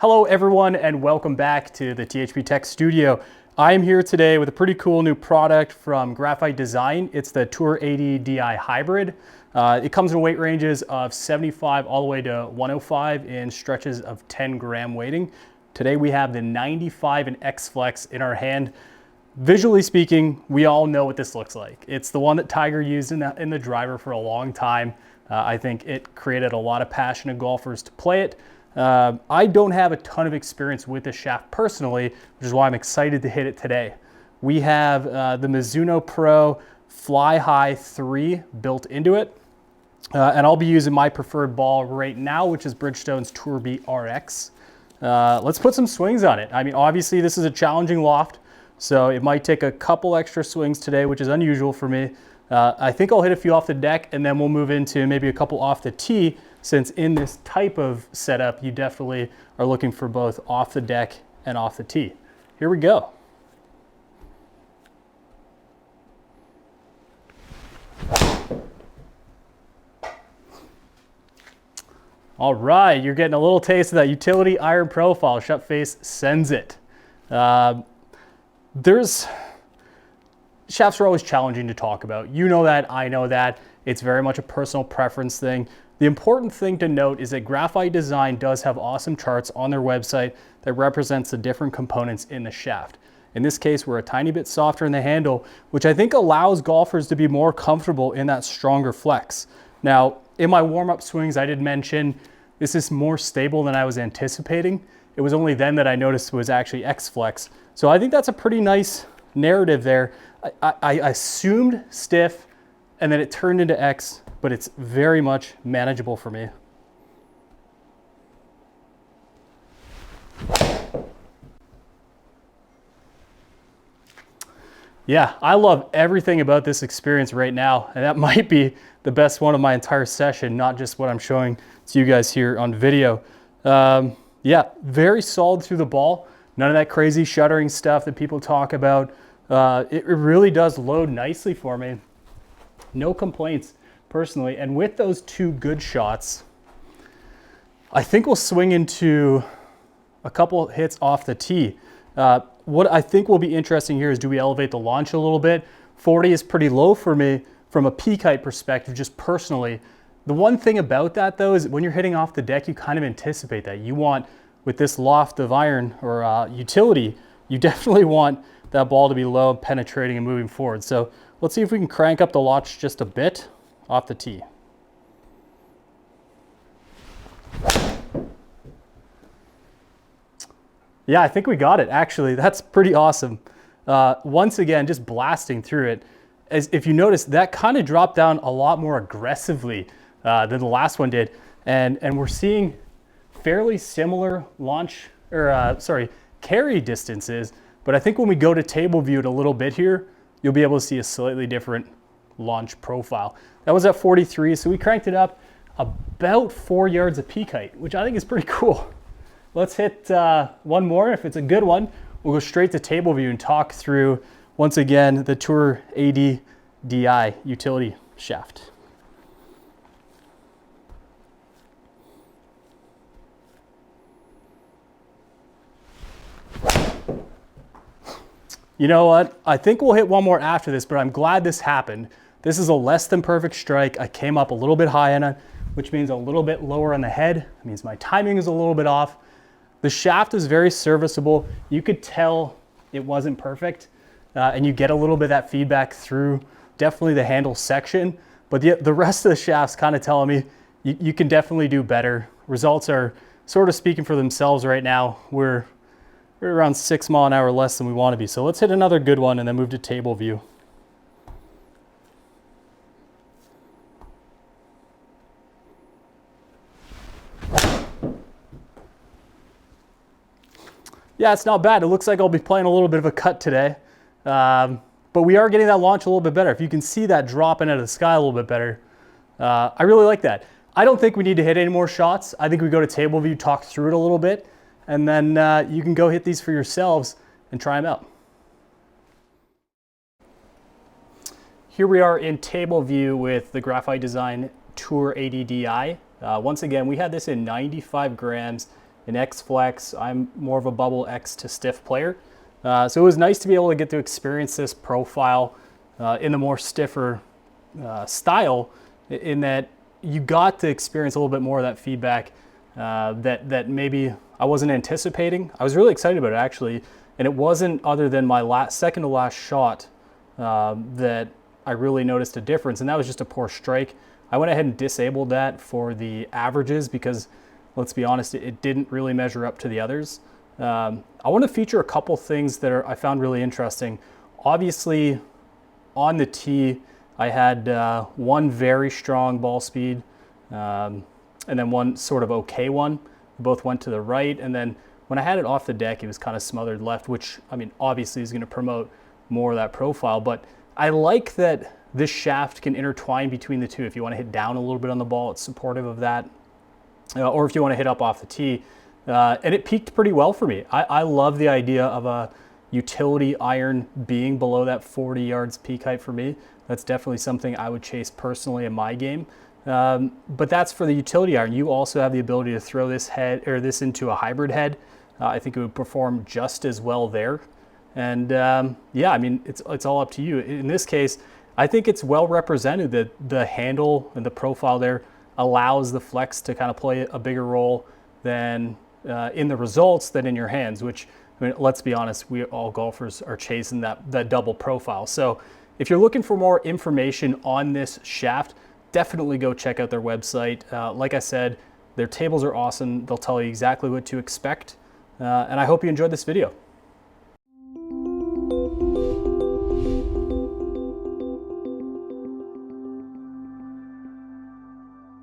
Hello everyone and welcome back to the THP Tech Studio. I am here today with a pretty cool new product from Graphite Design. It's the Tour 80 Di Hybrid. It comes in weight ranges of 75 all the way to 105 in stretches of 10 gram weighting. Today we have the 95 and X Flex in our hand. Visually speaking, we all know what this looks like. It's the one that Tiger used in the driver for a long time. I think it created a lot of passionate golfers to play it. I don't have a ton of experience with this shaft personally, which is why I'm excited to hit it today. We have the Mizuno Pro Fly High 3 built into it. And I'll be using my preferred ball right now, which is Bridgestone's Tour B RX. Let's put some swings on it. I mean, obviously this is a challenging loft, so it might take a couple extra swings today, which is unusual for me. I think I'll hit a few off the deck and then we'll move into maybe a couple off the tee, since in this type of setup, you definitely are looking for both off the deck and off the tee. Here we go. All right, you're getting a little taste of that utility iron profile. Shut Face sends it. Shafts are always challenging to talk about. You know that, I know that. It's very much a personal preference thing. The important thing to note is that Graphite Design does have awesome charts on their website that represents the different components in the shaft. In this case, we're a tiny bit softer in the handle, which I think allows golfers to be more comfortable in that stronger flex. Now, in my warm-up swings, I did mention this is more stable than I was anticipating. It was only then that I noticed it was actually X Flex. So I think that's a pretty nice narrative there. I assumed stiff and then it turned into X, but it's very much manageable for me. Yeah, I love everything about this experience right now, and that might be the best one of my entire session, not just what I'm showing to you guys here on video. Yeah, very solid through the ball. None of that crazy shuttering stuff that people talk about. It really does load nicely for me. No complaints personally. And with those two good shots, I think we'll swing into a couple hits off the tee. What I think will be interesting here is, do we elevate the launch a little bit? 40 is pretty low for me from a peak height perspective, just personally. The one thing about that though is when you're hitting off the deck, you kind of anticipate that. You want, with this loft of iron or utility, you definitely want that ball to be low, penetrating and moving forward. So let's see if we can crank up the launch just a bit off the tee. Yeah, I think we got it, actually. That's pretty awesome. Once again, just blasting through it. As if you notice, that kind of dropped down a lot more aggressively than the last one did. And we're seeing fairly similar launch, or carry distances. But I think when we go to table view it a little bit here, you'll be able to see a slightly different launch profile. That was at 43, so we cranked it up about 4 yards of peak height, which I think is pretty cool. Let's hit one more. If it's a good one, we'll go straight to table view and talk through, once again, the Tour 80 Di utility shaft. You know what? I think we'll hit one more after this, but I'm glad this happened. This is a less than perfect strike. I came up a little bit high on it, which means a little bit lower on the head. It means my timing is a little bit off. The shaft is very serviceable. You could tell it wasn't perfect, and you get a little bit of that feedback through definitely the handle section, but the rest of the shaft's kind of telling me you can definitely do better. Results are sort of speaking for themselves right now. We're around 6 miles an hour less than we want to be. So let's hit another good one and then move to table view. Yeah, it's not bad. It looks like I'll be playing a little bit of a cut today. But we are getting that launch a little bit better. If you can see that dropping out of the sky a little bit better, I really like that. I don't think we need to hit any more shots. I think we go to table view, talk through it a little bit, and then you can go hit these for yourselves and try them out. Here we are in table view with the Graphite Design Tour 80 Di. Once again, we had this in 95 grams an X flex. I'm more of a bubble X to stiff player. So it was nice to be able to get to experience this profile in the more stiffer style, in that you got to experience a little bit more of that feedback that maybe I wasn't anticipating. I was really excited about it actually, and it wasn't other than my second to last shot that I really noticed a difference, and that was just a poor strike. I went ahead and disabled that for the averages because, let's be honest, it didn't really measure up to the others. I want to feature a couple things that I found really interesting. Obviously, on the tee, I had one very strong ball speed, and then one sort of okay one. Both went to the right, and then when I had it off the deck, it was kind of smothered left, which, I mean, obviously is going to promote more of that profile, but I like that this shaft can intertwine between the two. If you want to hit down a little bit on the ball, it's supportive of that, or if you want to hit up off the tee. And it peaked pretty well for me. I love the idea of a utility iron being below that 40 yards peak height for me. That's definitely something I would chase personally in my game. But that's for the utility iron. You also have the ability to throw this head or this into a hybrid head. I think it would perform just as well there. And yeah, I mean, it's all up to you. In this case, I think it's well represented that the handle and the profile there allows the flex to kind of play a bigger role than in the results than in your hands, which, I mean, let's be honest, we all golfers are chasing that double profile. So if you're looking for more information on this shaft, definitely go check out their website. Like I said, their tables are awesome. They'll tell you exactly what to expect. And I hope you enjoyed this video.